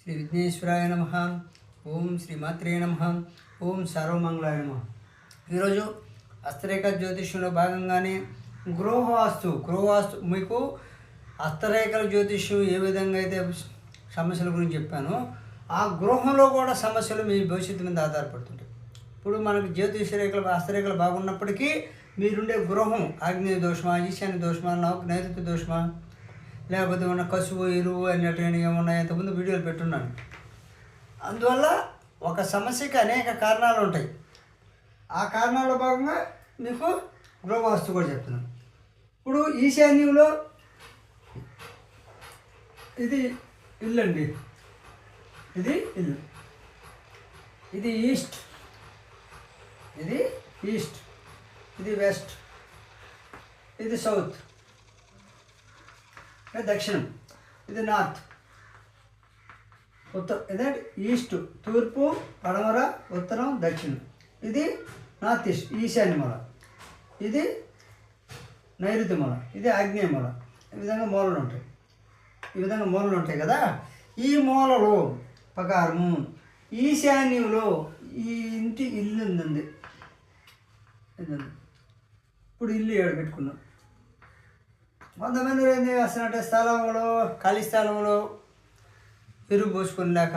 శ్రీ విఘ్నేశ్వరాయ నమః. ఓం శ్రీ మాత్రే నమః. ఓం సర్వమంగళాయ నమః. ఈరోజు హస్తరేఖ జ్యోతిష్యంలో భాగంగానే గృహవాస్తు మీకు హస్తరేఖల జ్యోతిష్యం ఏ విధంగా అయితే సమస్యల గురించి చెప్పానో ఆ గృహంలో కూడా సమస్యలు మీ భవిష్యత్తు మీద ఆధారపడుతుంటాయి. ఇప్పుడు మనకు జ్యోతిష రేఖలు హస్తరేఖలు బాగున్నప్పటికీ మీరుండే గృహం ఆగ్నేయ దోషమా, ఈశాన్య దోషమా, నైరుతి దోషమా, లేకపోతే ఉన్న కసువు ఎరువు అన్నట్టు ఏమన్నా ఇంతకుముందు వీడియోలు పెట్టున్నాను. అందువల్ల ఒక సమస్యకి అనేక కారణాలు ఉంటాయి. ఆ కారణాల్లో భాగంగా మీకు గృహవాస్తు కూడా చెప్తున్నాను. ఇప్పుడు ఈశాన్యంలో ఇది ఇల్లు అండి, ఇది ఇల్లు, ఇది ఈస్ట్, ఇది ఈస్ట్, ఇది వెస్ట్, ఇది సౌత్, దక్షిణం, ఇది నార్త్, ఉత్తరం. ఇదంటే ఈస్ట్ తూర్పు, పడమర, ఉత్తరం, దక్షిణం. ఇది నార్త్ ఈస్ట్ ఈశాన్య మూల, ఇది నైరుతి మూల, ఇది ఆగ్నేయ మూల. ఈ విధంగా మూలలు ఉంటాయి. ఈ విధంగా మూలలు ఉంటాయి కదా. ఈ మూలలో ప్రకారము ఈశాన్యంలో ఈ ఇంటి ఇల్లు ఉందండి. ఇప్పుడు ఇల్లు ఏడు పెట్టుకున్నాం. కొంతమంది ఏం చేస్తారంటే స్థలంలో ఖాళీ స్థలంలో ఎరువు పోసుకొని లేక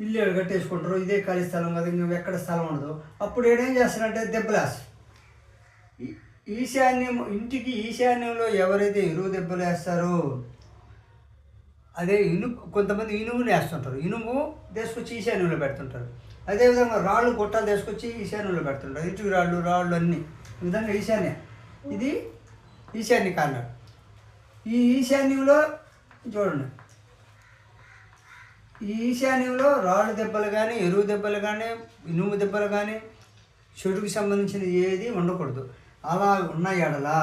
ఇల్లు ఏడు కట్టేసుకుంటారు. ఇదే ఖాళీ స్థలం కదా, ఇంక ఎక్కడ స్థలం ఉండదు. అప్పుడు ఏడేం చేస్తారంటే దెబ్బలేసి ఈశాన్యం ఇంటికి ఈశాన్యంలో ఎవరైతే ఎరువు దెబ్బలు వేస్తారో అదే కొంతమంది ఇనుముని వేస్తుంటారు. ఇనుము తీసుకొచ్చి ఈశాన్యంలో పెడుతుంటారు. అదేవిధంగా రాళ్ళు గొట్టాలు తీసుకొచ్చి ఈశాన్యంలో పెడుతుంటారు. ఇటుకు రాళ్ళు అన్నీ ఈ విధంగా ఈశాన్య. ఇది ఈశాన్య కార్నర్. ఈ ఈశాన్యంలో చూడండి, ఈ ఈశాన్యంలో రాళ్ళు దెబ్బలు కానీ, ఎరువు దెబ్బలు కానీ, ఇనుము దెబ్బలు కానీ, చెడుకు సంబంధించిన ఏది ఉండకూడదు. అలా ఉన్న ఎడలా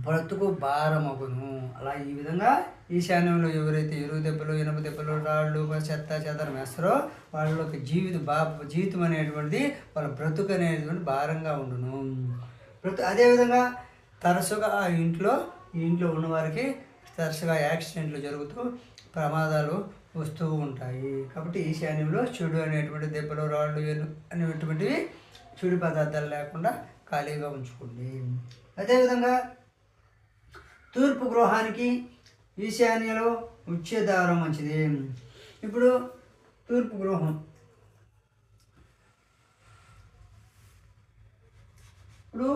బ్రతుకు భారమగును. అలా ఈ విధంగా ఈశాన్యంలో ఎవరైతే ఎరువు దెబ్బలు, ఇనుము దెబ్బలు, రాళ్ళు, చెత్త చెదరం వేస్తారో వాళ్ళకి జీవితం అనేటువంటిది, వాళ్ళ బ్రతుకు అనేటువంటి భారంగా ఉండును. అదేవిధంగా తరచుగా ఈ ఇంట్లో ఉన్నవారికి తరచుగా యాక్సిడెంట్లు జరుగుతూ ప్రమాదాలు వస్తూ ఉంటాయి. కాబట్టి ఈశాన్యంలో చెడు అనేటువంటి దెబ్బలు, రాళ్ళు అనేటువంటివి చెడు పదార్థాలు లేకుండా ఖాళీగా ఉంచుకోండి. అదేవిధంగా తూర్పు గృహానికి ఈశాన్యలో ఉచ్ఛేదారం మంచిది. ఇప్పుడు తూర్పు గృహం, ఇప్పుడు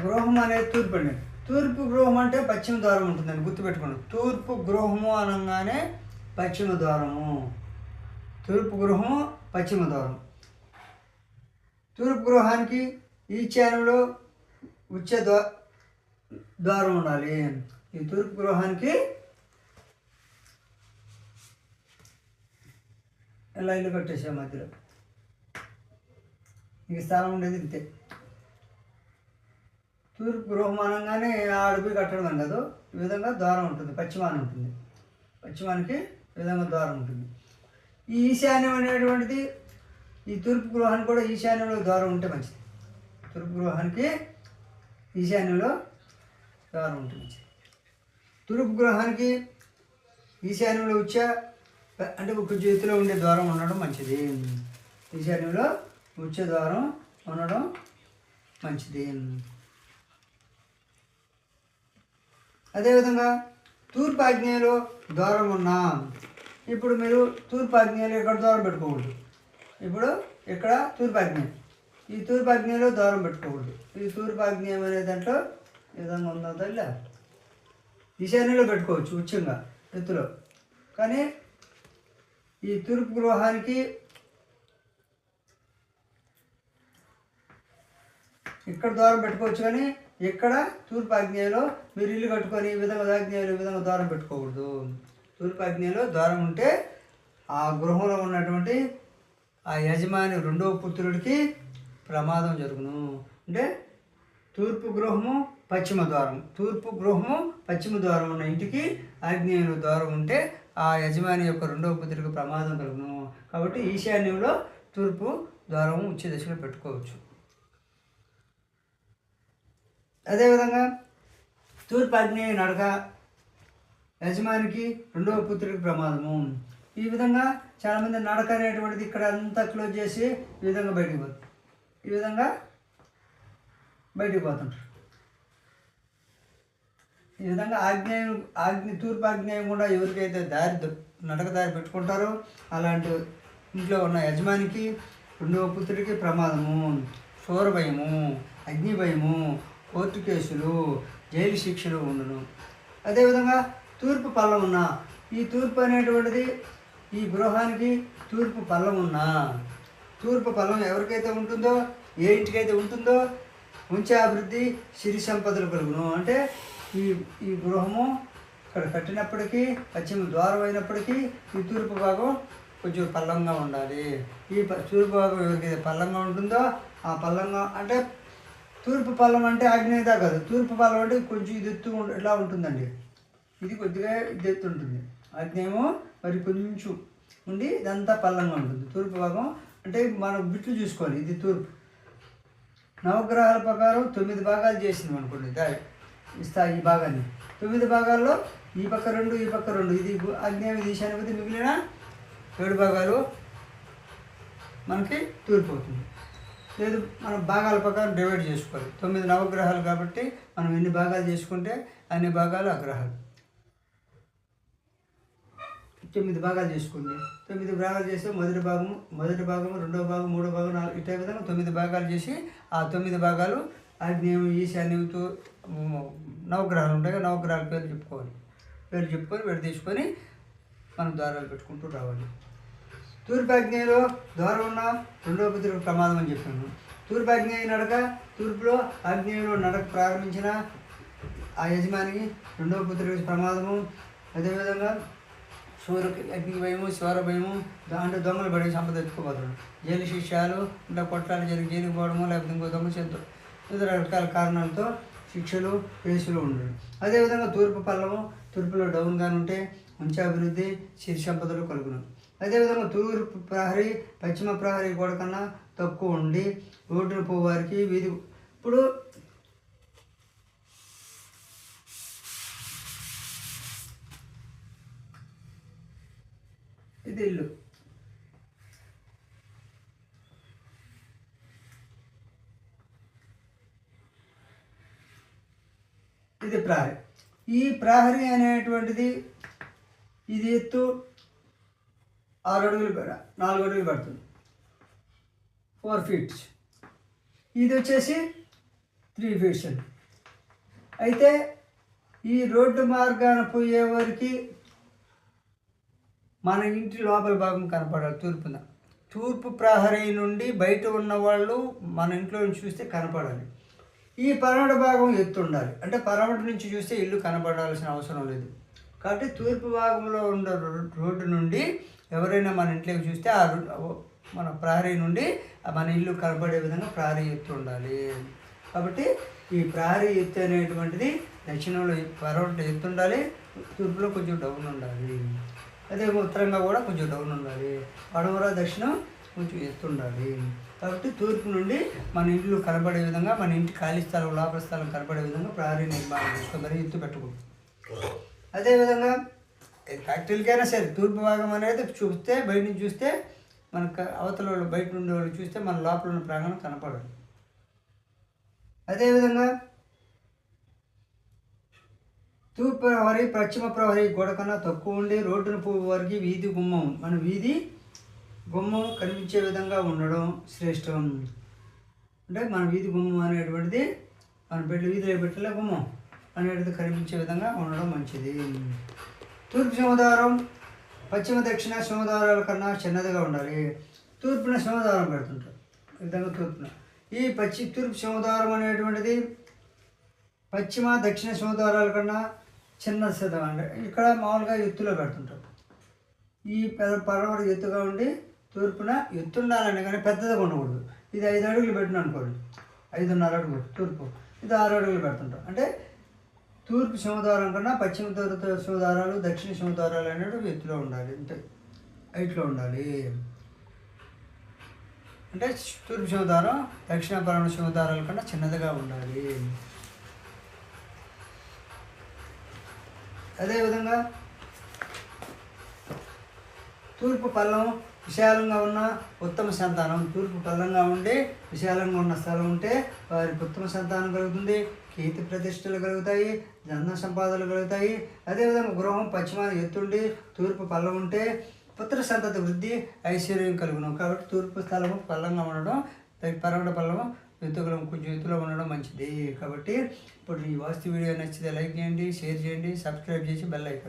గృహం అనేది తూర్పు అండి. తూర్పు గృహం అంటే పశ్చిమ ద్వారం ఉంటుందండి, గుర్తుపెట్టుకోండి. తూర్పు గృహము అనగానే పశ్చిమ ద్వారము. తూర్పు గృహము పశ్చిమ ద్వారం. తూర్పు గృహానికి ఈశాన్యంలో ద్వారం ఉండాలి. ఈ తూర్పు గృహానికి ఇలా ఇల్లు కట్టేసే మధ్యలో ఈ స్థలం ఉండేది ఇంతే. తూర్పు గృహం అనగానే ఆడిపోయి కట్టడం కాదు. ఈ విధంగా ద్వారం ఉంటుంది, పశ్చిమాన్ని ఉంటుంది. పశ్చిమానికి ఈ విధంగా ద్వారం ఉంటుంది. ఈ ఈశాన్యం అనేటువంటిది ఈ తూర్పు గృహానికి కూడా ఈశాన్యంలో ద్వారం ఉంటే మంచిది. తూర్పు గృహానికి ఈశాన్యంలో ద్వారం ఉంటే మంచిది. తూర్పు గృహానికి ఈశాన్యంలో అంటే ఒక చేతిలో ఉండే ద్వారం ఉండడం మంచిది. ఈశాన్యంలో ద్వారం ఉండడం మంచిది. అదేవిధంగా తూర్పు ఆగ్నేయలో ద్వారం ఉన్నా, ఇప్పుడు మీరు తూర్పు ఆగ్నేయలో ఎక్కడ ద్వారం పెట్టుకోకూడదు. ఇప్పుడు ఇక్కడ తూర్పు ఆగ్నేయం, ఈ తూర్పు ఆగ్నేయలో ద్వారం పెట్టుకోకూడదు. ఈ తూర్పు ఆగ్నేయం అనే దాంట్లో ఈ విధంగా ఉందా ఇలా ఈశాన్యంలో పెట్టుకోవచ్చు ఉచ్చంగా ఎత్తులో. కానీ ఈ తూర్పు గృహానికి ఇక్కడ ద్వారం పెట్టుకోవచ్చు, కానీ ఇక్కడ తూర్పు ఆగ్నేయలో మీరు ఇల్లు కట్టుకొని ఈ విధంగా ఆగ్నేయలో ఈ విధంగా ద్వారం పెట్టుకోకూడదు. తూర్పు ఆగ్నేయలో ద్వారం ఉంటే ఆ గృహంలో ఉన్నటువంటి ఆ యజమాని రెండవ పుత్రుడికి ప్రమాదం జరుగును. అంటే తూర్పు గృహము పశ్చిమ ద్వారం, తూర్పు గృహము పశ్చిమ ద్వారం ఉన్న ఇంటికి ఆగ్నేయంలో ద్వారం ఉంటే ఆ యజమాని యొక్క రెండవ పుత్రుడికి ప్రమాదం కలుగును. కాబట్టి ఈశాన్యంలో తూర్పు ద్వారం ఉచ్చ దశలో పెట్టుకోవచ్చు. అదేవిధంగా తూర్పు ఆగ్నేయ నడక యజమానికి రెండవ పుత్రుడికి ప్రమాదము. ఈ విధంగా చాలామంది నడక అనేటువంటిది ఇక్కడ అంతా క్లోజ్ చేసి ఈ విధంగా బయటికి పోతుంది, ఈ విధంగా బయటికి పోతుంటారు. ఈ విధంగా తూర్పు ఆగ్నేయం కూడా ఎవరికైతే నడక దారి పెట్టుకుంటారో అలాంటి ఇంట్లో ఉన్న యజమానికి రెండవ పుత్రుడికి ప్రమాదము, శూర భయము, అగ్ని భయము, కోర్టు కేసులు, జైలు శిక్షలు ఉండును. అదేవిధంగా తూర్పు పల్లం ఉన్న ఈ తూర్పు అనేటువంటిది ఈ గృహానికి తూర్పు పల్లం ఉన్న తూర్పు పల్లం ఎవరికైతే ఉంటుందో, ఏ ఇంటికైతే ఉంటుందో ఉంచే అభివృద్ధి సిరి సంపదలు కలుగును. అంటే ఈ గృహము ఇక్కడ కట్టినప్పటికీ పశ్చిమ ద్వారం అయినప్పటికీ ఈ తూర్పు భాగం కొంచెం పల్లంగా ఉండాలి. ఈ తూర్పు భాగం ఎవరికైతే పల్లంగా ఉంటుందో ఆ పల్లంగా అంటే తూర్పు పల్లం అంటే ఆగ్నేయదా కాదు, తూర్పు పల్లం అంటే కొంచెం ఇది ఎత్తు ఇలా ఉంటుందండి. ఇది కొద్దిగా ఇది ఎత్తు ఉంటుంది, ఆగ్నేయము మరి కొంచెం ఉండి ఇదంతా పల్లంగా ఉంటుంది. తూర్పు భాగం అంటే మనం బిట్లు చూసుకోవాలి. ఇది తూర్పు. నవగ్రహాల ప్రకారం 9 భాగాలు చేసింది అనుకోండి ఈ భాగాన్ని. 9 భాగాల్లో ఈ పక్క 2 ఈ పక్క 2 ఇది ఆగ్నేయం ఈశాన్యపతి, మిగిలిన 7 భాగాలు మనకి తూర్పు అవుతుంది. లేదు మనం భాగాల ప్రకారం డివైడ్ చేసుకోవాలి. 9 నవగ్రహాలు కాబట్టి మనం ఎన్ని భాగాలు చేసుకుంటే అన్ని భాగాలు అగ్రహాలు. 9 భాగాలు చేసుకుంది. 9 భాగాలు చేస్తే మొదటి భాగం రెండవ భాగం మూడో భాగం ఇదే విధంగా 9 భాగాలు చేసి ఆ 9 భాగాలు ఆగ్నేయం ఈశాన్యంతో నవగ్రహాలు ఉంటాయి. నవగ్రహాల పేరు చెప్పుకొని విడదీసుకొని మనం ద్వారాలు పెట్టుకుంటూ రావాలి. తూర్పు ఆగ్నేయంలో ద్వారం ఉన్న రెండవ పుత్రుడికి ప్రమాదం అని చెప్పాను. తూర్పు ఆగ్నేయ నడక తూర్పులో ఆగ్నేయంలో నడక ప్రారంభించిన ఆ యజమానికి రెండవ పుత్రుడికి ప్రమాదము. అదేవిధంగా అగ్ని భయము, శివర భయము, అంటే దొంగలు పడి సంపద ఎత్తుకుపోతాడు. జైలు శిక్షలు అంటే కొట్లాలు జరిగి జైలుకి పోవడము, లేకపోతే ఇంకో దొంగ చేస్తూ వివిధ రకాల కారణాలతో శిక్షలు కేసులు ఉండడు. అదేవిధంగా తూర్పు పల్లము తూర్పులో డౌన్గానే ఉంటే మంచి అభివృద్ధి సిరి సంపదలు కలుగును. అదేవిధంగా తూర్పు ప్రహరీ పశ్చిమ ప్రహరీ గోడ కన్నా తక్కువ ఉండి రోడ్డున పోవారికి వీధి. ఇప్పుడు ఇది ఇల్లు, ఇది ప్రహరీ. ఈ ప్రహరీ అనేటువంటిది ఇది ఎత్తు 6 అడుగులు 4 అడుగులు పడుతుంది, 4 feet. ఇది వచ్చేసి 3 feet అండి. అయితే ఈ రోడ్డు మార్గాన పోయేవారికి మన ఇంటి లోపల భాగం కనపడాలి తూర్పున. తూర్పు ప్రహరీ నుండి బయట ఉన్న వాళ్ళు మన ఇంట్లో నుంచి చూస్తే కనపడాలి. ఈ పడమటి భాగం ఎత్తు ఉండాలి. అంటే పడమటి నుంచి చూస్తే ఇల్లు కనపడాల్సిన అవసరం లేదు. కాబట్టి తూర్పు భాగంలో ఉన్న రోడ్డు నుండి ఎవరైనా మన ఇంట్లోకి చూస్తే మన ప్రహరీ నుండి మన ఇల్లు కనపడే విధంగా ప్రహరీ ఎత్తు ఉండాలి. కాబట్టి ఈ ప్రహరీ ఎత్తు అనేటువంటిది దక్షిణంలో పడమటి ఎత్తు ఉండాలి, తూర్పులో కొంచెం డౌన్ ఉండాలి. అదే ఉత్తరంగా కూడా కొంచెం డౌన్ ఉండాలి, పడమర దక్షిణం కొంచెం ఎత్తు ఉండాలి. కాబట్టి తూర్పు నుండి మన ఇల్లు కనబడే విధంగా, మన ఇంటి ఖాళీ స్థలం లోపల స్థలం కనబడే విధంగా ప్రహరీ నిర్మాణం చేసుకొని మరి ఎత్తు పెట్టుకుంటాం. అదేవిధంగా ఫ్యాక్టరీలకైనా సరే తూర్పు భాగం అనేది చూస్తే బయట నుంచి చూస్తే మనకు అవతల వాళ్ళు బయట నుండి వాళ్ళు చూస్తే మన లోపల ఉన్న ప్రాంగణం కనపడదు. అదేవిధంగా తూర్పు ప్రహరీ పశ్చిమ ప్రహరీ గోడ కన్నా తక్కువ ఉండి రోడ్డున పోయే వారికి వీధి గుమ్మం, మన వీధి గుమ్మం కనిపించే విధంగా ఉండడం శ్రేష్టం. అంటే మన వీధి గుమ్మం అనేటువంటిది మన వీధిలో పెట్టలే గుమ్మం అనేటిది కనిపించే విధంగా ఉండడం మంచిది. తూర్పు సింహద్వారం పశ్చిమ దక్షిణ సింహద్వారాల కన్నా చిన్నదిగా ఉండాలి. తూర్పున సింహద్వారం పెడుతుంటారు. ఈ విధంగా తూర్పున ఈ తూర్పు సింహద్వారం అనేటువంటిది పశ్చిమ దక్షిణ సింహద్వారాల కన్నా చిన్న సిద్ధం. అంటే ఇక్కడ మామూలుగా ఎత్తులో పెడుతుంటారు. ఈ పడమర ఎత్తుగా ఉండి తూర్పున ఎత్తు ఉండాలని కానీ పెద్దదిగా ఉండకూడదు. ఇది 5 అడుగులు పెట్టిన అనుకోండి, 5.5 అడుగులు తూర్పు, ఇది 6 అడుగులు పెడుతుంటాం. అంటే తూర్పు సింహద్వారం కన్నా పశ్చిమ సింహద్వారాలు దక్షిణ సింహద్వారాలు అనేవి ఎత్తులో ఉండాలి, అంటే హైట్లో ఉండాలి. అంటే తూర్పు సింహద్వారం దక్షిణ పడమర సింహద్వారాల కన్నా చిన్నదిగా ఉండాలి. అదేవిధంగా తూర్పు పల్లం విశాలంగా ఉన్న ఉత్తమ సంతానం, తూర్పు పల్లంగా ఉండి విశాలంగా ఉన్న స్థలం ఉంటే వారికి ఉత్తమ సంతానం కలుగుతుంది, కీర్తి ప్రతిష్టలు కలుగుతాయి, ధన సంపాదనలు కలుగుతాయి. అదేవిధంగా గృహం పశ్చిమాన ఎత్తుండి తూర్పు పల్లం ఉంటే పుత్ర సంతతి వృద్ధి, ఐశ్వర్యం కలుగును. కాబట్టి తూర్పు స్థలము పల్లంగా ఉండడం, పరమట పల్లము కొంచెం ఎత్తులో ఉండడం మంచిది. కాబట్టి ఇప్పుడు ఈ వాస్తు వీడియో నచ్చితే లైక్ చేయండి, షేర్ చేయండి, సబ్స్క్రైబ్ చేసి బెల్ ఐకాన్